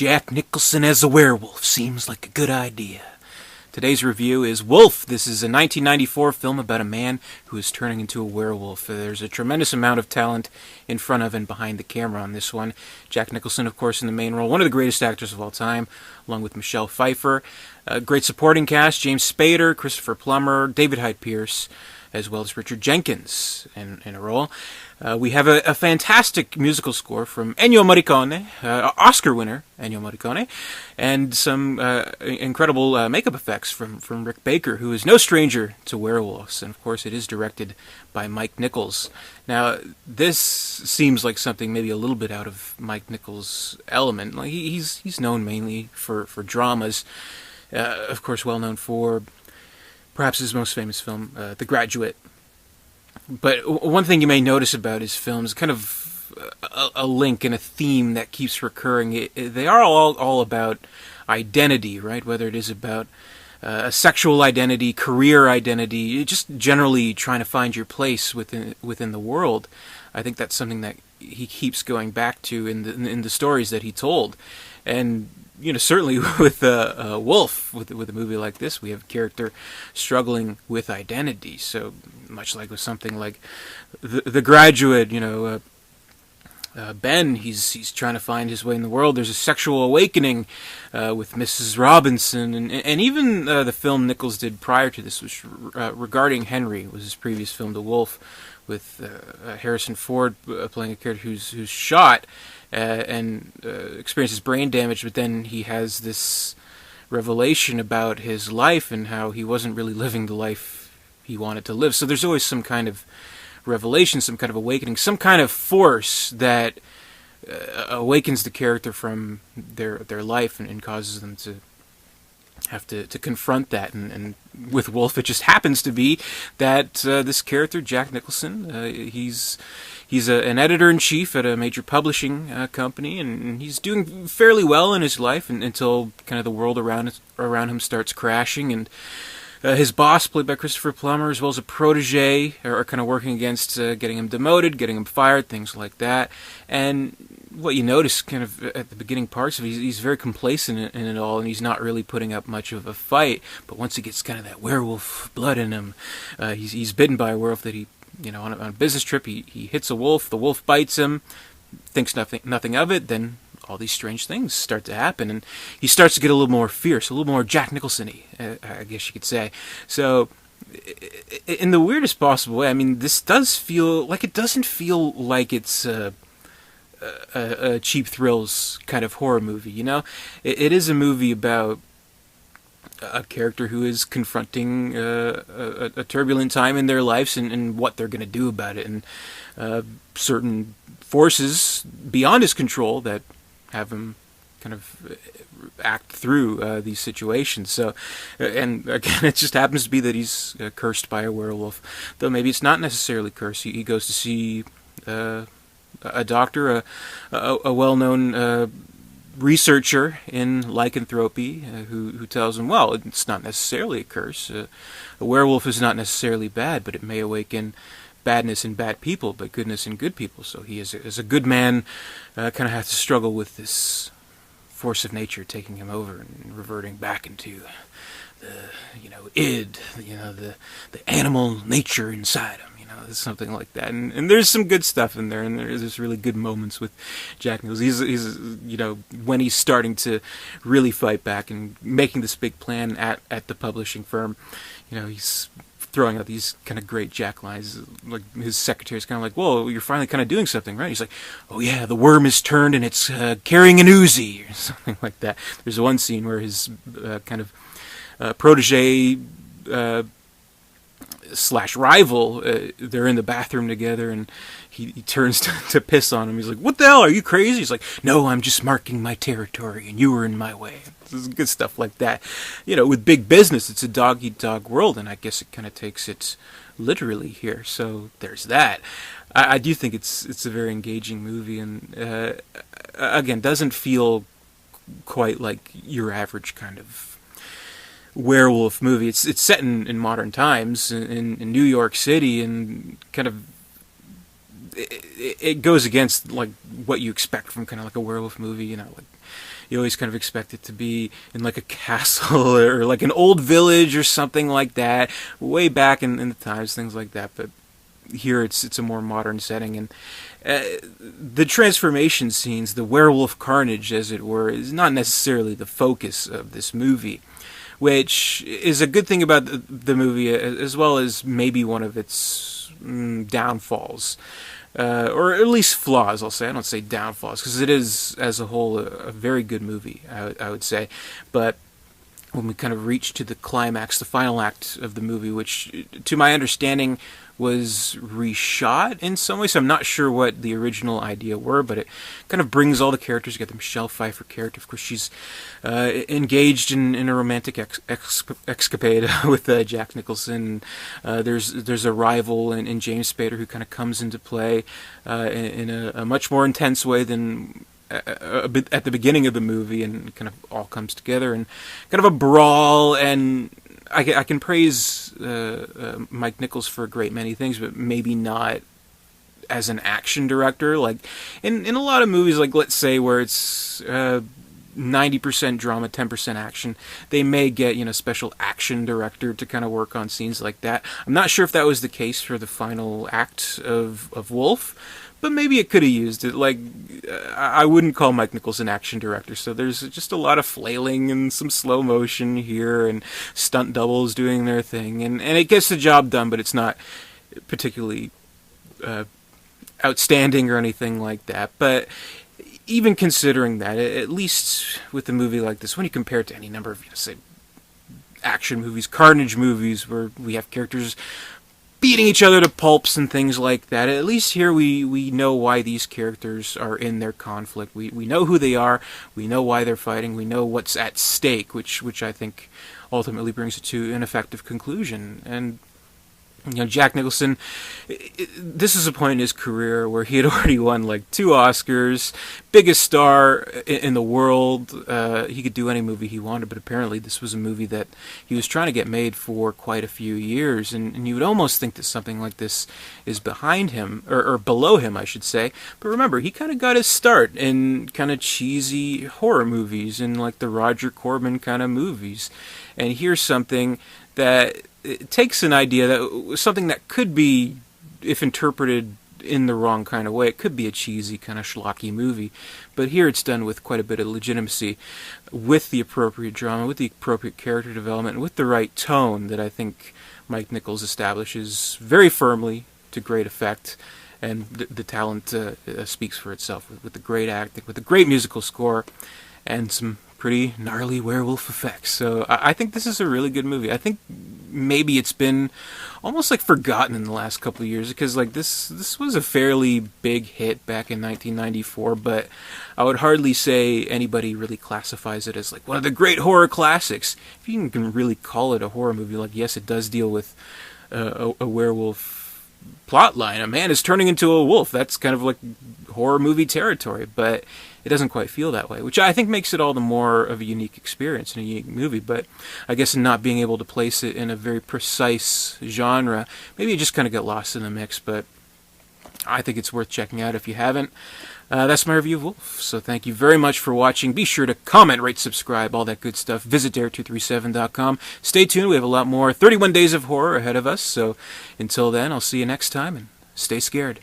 Jack Nicholson as a werewolf seems like a good idea. Today's review is Wolf. This is a 1994 film about a man who is turning into a werewolf. There's a tremendous amount of talent in front of and behind the camera on this one. Jack Nicholson, of course, in the main role, one of the greatest actors of all time, along with Michelle Pfeiffer. Great supporting cast, James Spader, Christopher Plummer, David Hyde Pierce, as well as Richard Jenkins in a role. We have a fantastic musical score from Ennio Morricone, Oscar winner Ennio Morricone, and some incredible makeup effects from Rick Baker, who is no stranger to werewolves. And of course, it is directed by Mike Nichols. Now, this seems like something maybe a little bit out of Mike Nichols' element. Like he's known mainly for dramas, of course, well known for perhaps his most famous film, The Graduate. But one thing you may notice about his films, kind of a link and a theme that keeps recurring. They are all about identity, right? Whether it is about a sexual identity, career identity, just generally trying to find your place within the world. I think that's something that he keeps going back to in the stories that he told. And certainly with Wolf, with a movie like this, we have a character struggling with identity. So much like with something like The Graduate, Ben, he's trying to find his way in the world. There's a sexual awakening with Mrs. Robinson, and even the film Nichols did prior to this was regarding Henry, was his previous film, The Wolf, with Harrison Ford playing a character who's shot and experiences brain damage, but then he has this revelation about his life and how he wasn't really living the life he wanted to live. So there's always some kind of revelation, some kind of awakening, some kind of force that awakens the character from their life and causes them to have to confront that. And with Wolf, it just happens to be that this character, Jack Nicholson, he's an editor-in-chief at a major publishing company, and he's doing fairly well in his life until kind of the world around him starts crashing, and his boss, played by Christopher Plummer, as well as a protege, are kind of working against getting him demoted, getting him fired, things like that. And what you notice kind of at the beginning parts of it, he's very complacent in it all, and he's not really putting up much of a fight. But once he gets kind of that werewolf blood in him, he's bitten by a werewolf that he, on a business trip, he hits a wolf, the wolf bites him, thinks nothing of it, then all these strange things start to happen, and he starts to get a little more fierce, a little more Jack Nicholson-y, I guess you could say. So, in the weirdest possible way, I mean, this does feel like it doesn't feel like it's a cheap thrills kind of horror movie, It is a movie about a character who is confronting a turbulent time in their lives and what they're going to do about it, and certain forces beyond his control that have him kind of act through these situations. So, and again, it just happens to be that he's cursed by a werewolf, though maybe it's not necessarily cursed. He goes to see a doctor, a well-known researcher in lycanthropy, who tells him, well, it's not necessarily a curse. A werewolf is not necessarily bad, but it may awaken badness in bad people, but goodness in good people. So he, as a good man, kind of has to struggle with this force of nature taking him over and reverting back into the id, the animal nature inside him. Something like that, and there's some good stuff in there, and there's really good moments with Jack Nichols. He's when he's starting to really fight back and making this big plan at the publishing firm, he's throwing out these kind of great Jack lines. Like his secretary's kind of like, "Whoa, you're finally kind of doing something, right?" He's like, "Oh yeah, the worm is turned and it's carrying an Uzi," or something like that. There's one scene where his kind of protege / rival, they're in the bathroom together, and he turns to piss on him. He's like, "What the hell, are you crazy?" He's like, "No, I'm just marking my territory, and you were in my way." This is good stuff like that. With big business, it's a dog-eat-dog world, and I guess it kind of takes it literally here. So there's that. I do think it's a very engaging movie, and again, doesn't feel quite like your average kind of werewolf movie. It's set in modern times in New York City, and kind of it goes against like what you expect from kind of like a werewolf movie. You know, like you always kind of expect it to be in like a castle or like an old village or something like that, way back in the times, things like that. But here it's a more modern setting, and the transformation scenes, the werewolf carnage, as it were, is not necessarily the focus of this movie, which is a good thing about the movie, as well as maybe one of its downfalls. Or at least flaws, I'll say. I don't say downfalls, because it is, as a whole, a very good movie, I would say. But when we kind of reach to the climax, the final act of the movie, which, to my understanding, was reshot in some way, so I'm not sure what the original idea were, but it kind of brings all the characters together. Michelle Pfeiffer character, of course, she's engaged in a romantic escapade with Jack Nicholson. There's a rival in James Spader who kind of comes into play in a much more intense way than at the beginning of the movie, and kind of all comes together, and kind of a brawl. And I can praise Mike Nichols for a great many things, but maybe not as an action director. Like in a lot of movies, like let's say where it's 90% drama, 10% action, they may get, you know, special action director to kind of work on scenes like that. I'm not sure if that was the case for the final act of Wolf, but maybe it could have used it. Like, I wouldn't call Mike Nichols an action director, so there's just a lot of flailing and some slow motion here, and stunt doubles doing their thing, and it gets the job done, but it's not particularly outstanding or anything like that. But even considering that, at least with a movie like this, when you compare it to any number of, say, action movies, carnage movies, where we have characters beating each other to pulps and things like that, at least here we know why these characters are in their conflict. We know who they are, we know why they're fighting, we know what's at stake, which I think ultimately brings it to an effective conclusion. And you know, Jack Nicholson, this is a point in his career where he had already won like 2 Oscars, biggest star in the world. He could do any movie he wanted, but apparently this was a movie that he was trying to get made for quite a few years, and you would almost think that something like this is behind him, or below him, I should say. But remember, he kind of got his start in kind of cheesy horror movies, and like the Roger Corman kind of movies. And here's something that it takes an idea that something that could be, if interpreted in the wrong kind of way, it could be a cheesy kind of schlocky movie, but here it's done with quite a bit of legitimacy, with the appropriate drama, with the appropriate character development, and with the right tone that I think Mike Nichols establishes very firmly to great effect. And the talent speaks for itself, with the great acting, with the great musical score, and some pretty gnarly werewolf effects. So I think this is a really good movie. I think maybe it's been almost like forgotten in the last couple of years, because like this was a fairly big hit back in 1994, but I would hardly say anybody really classifies it as like one of the great horror classics, if you can really call it a horror movie. Like, yes, it does deal with a werewolf plotline. A man is turning into a wolf. That's kind of like horror movie territory, but it doesn't quite feel that way, which I think makes it all the more of a unique experience and a unique movie. But I guess in not being able to place it in a very precise genre, maybe you just kind of get lost in the mix. But I think it's worth checking out if you haven't. That's my review of Wolf, so thank you very much for watching. Be sure to comment, rate, subscribe, all that good stuff. Visit Dare237.com. Stay tuned, we have a lot more 31 Days of Horror ahead of us, so until then, I'll see you next time, and stay scared.